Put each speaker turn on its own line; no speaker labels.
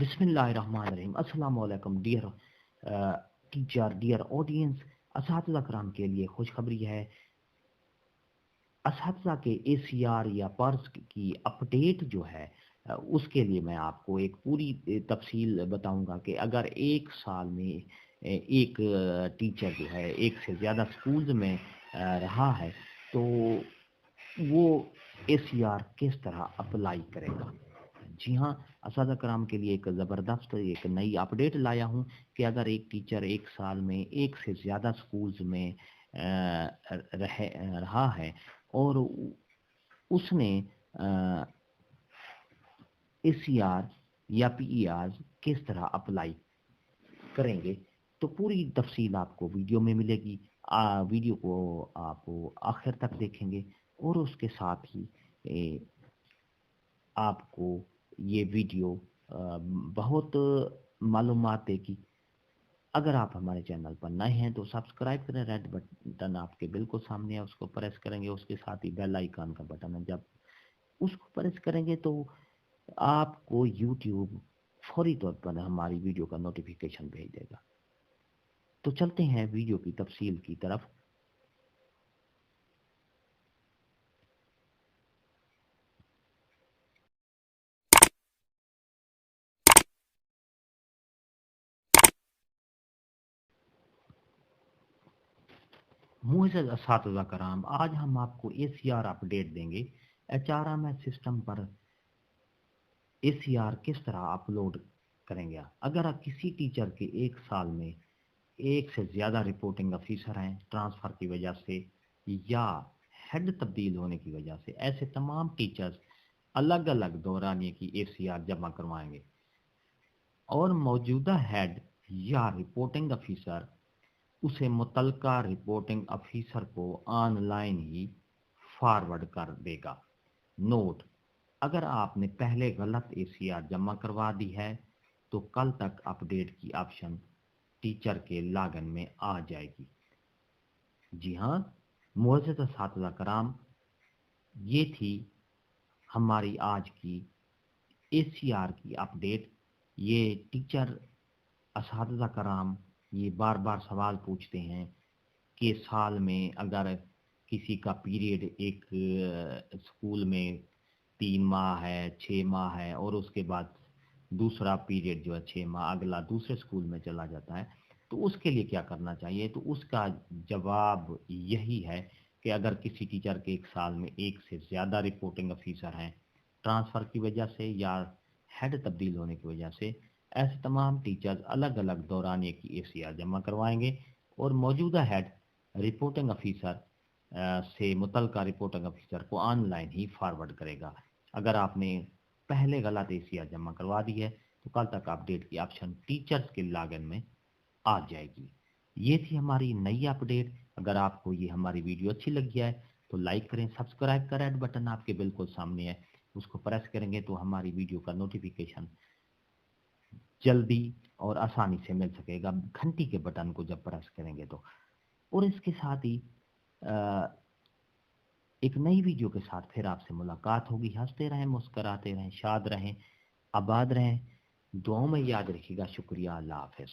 بسم اللہ الرحمن الرحیم۔ السلام علیکم ڈیئر ٹیچر، ڈیئر آڈینس۔ اساتذہ کرام کے لیے خوشخبری ہے، اساتذہ کے اے سی آر یا پارس کی اپڈیٹ جو ہے اس کے لیے میں آپ کو ایک پوری تفصیل بتاؤں گا کہ اگر ایک سال میں ایک ٹیچر جو ہے ایک سے زیادہ سکولز میں رہا ہے تو وہ اے سی آر کس طرح اپلائی کرے گا۔ جی ہاں، اساتذہ کرام کے لیے ایک زبردست ایک نئی اپڈیٹ لایا ہوں کہ اگر ایک ٹیچر ایک سال میں ایک سے زیادہ سکولز میں رہا ہے اور اس نے اے سی آر یا پی ای آر کس طرح اپلائی کریں گے تو پوری تفصیل آپ کو ویڈیو میں ملے گی۔ ویڈیو کو آپ آخر تک دیکھیں گے اور اس کے ساتھ ہی آپ کو یہ ویڈیو بہت معلومات دے گی۔ اگر آپ ہمارے چینل پر نئے ہیں تو سبسکرائب کریں، ریڈ بٹن آپ کے بالکل سامنے ہے، اس کو پریس کریں گے، اس کے ساتھ ہی بیل آئیکن کا بٹن ہے، جب اس کو پریس کریں گے تو آپ کو یوٹیوب فوری طور پر ہماری ویڈیو کا نوٹیفیکیشن بھیج دے گا۔ تو چلتے ہیں ویڈیو کی تفصیل کی طرف۔ معزز اساتذہ کرام، آج ہم آپ کو اے سی آر اپڈیٹ دیں گے۔ H R M S system پر اے سی آر کس طرح اپلوڈ کریں گے۔ اگر آپ کسی ٹیچر کے ایک سال میں ایک سے زیادہ رپورٹنگ افیسر ہیں ٹرانسفر کی وجہ سے یا ہیڈ تبدیل ہونے کی وجہ سے، ایسے تمام ٹیچرز الگ الگ دورانیے کی اے سی آر جمع کروائیں گے اور موجودہ ہیڈ یا رپورٹنگ افیسر اسے متعلقہ رپورٹنگ افیسر کو آن لائن ہی فارورڈ کر دے گا۔ نوٹ: اگر آپ نے پہلے غلط اے سی آر جمع کروا دی ہے تو کل تک اپڈیٹ کی آپشن ٹیچر کے لاگن میں آ جائے گی۔ جی ہاں معزز اساتذہ کرام، یہ تھی ہماری آج کی اے سی آر کی اپڈیٹ۔ یہ ٹیچر اساتذہ کرام یہ بار بار سوال پوچھتے ہیں کہ سال میں اگر کسی کا پیریڈ ایک اسکول میں 3 ماہ ہے، 6 ماہ ہے اور اس کے بعد دوسرا پیریڈ جو ہے 6 ماہ اگلا دوسرے اسکول میں چلا جاتا ہے تو اس کے لیے کیا کرنا چاہیے؟ تو اس کا جواب یہی ہے کہ اگر کسی ٹیچر کے ایک سال میں ایک سے زیادہ رپورٹنگ افیسر ہیں ٹرانسفر کی وجہ سے یا ہیڈ تبدیل ہونے کی وجہ سے، ایسے تمام ٹیچرز الگ الگ دورانیے کی اے سی آر جمع کروائیں گے اور موجودہ ہیڈ رپورٹنگ افیسر سے متعلقہ رپورٹنگ افیسر کو آن لائن ہی فارورڈ کرے گا۔ اگر آپ نے پہلے غلط اے سی آر جمع کروا دی ہے تو کل تک اپڈیٹ کی آپشن ٹیچرز کے لاگن میں آ جائے گی۔ یہ تھی ہماری نئی اپڈیٹ۔ اگر آپ کو یہ ہماری ویڈیو اچھی لگی ہے تو لائک کریں، سبسکرائب کا ریڈ بٹن آپ کے بالکل سامنے ہے، اس کو پریس کریں گے تو ہماری ویڈیو کا نوٹیفیکیشن جلدی اور آسانی سے مل سکے گا، گھنٹی کے بٹن کو جب پریس کریں گے تو۔ اور اس کے ساتھ ہی ایک نئی ویڈیو کے ساتھ پھر آپ سے ملاقات ہوگی۔ ہنستے رہیں، مسکراتے رہیں، شاد رہیں، آباد رہیں، دعاؤں میں یاد رکھیے گا۔ شکریہ، اللہ حافظ۔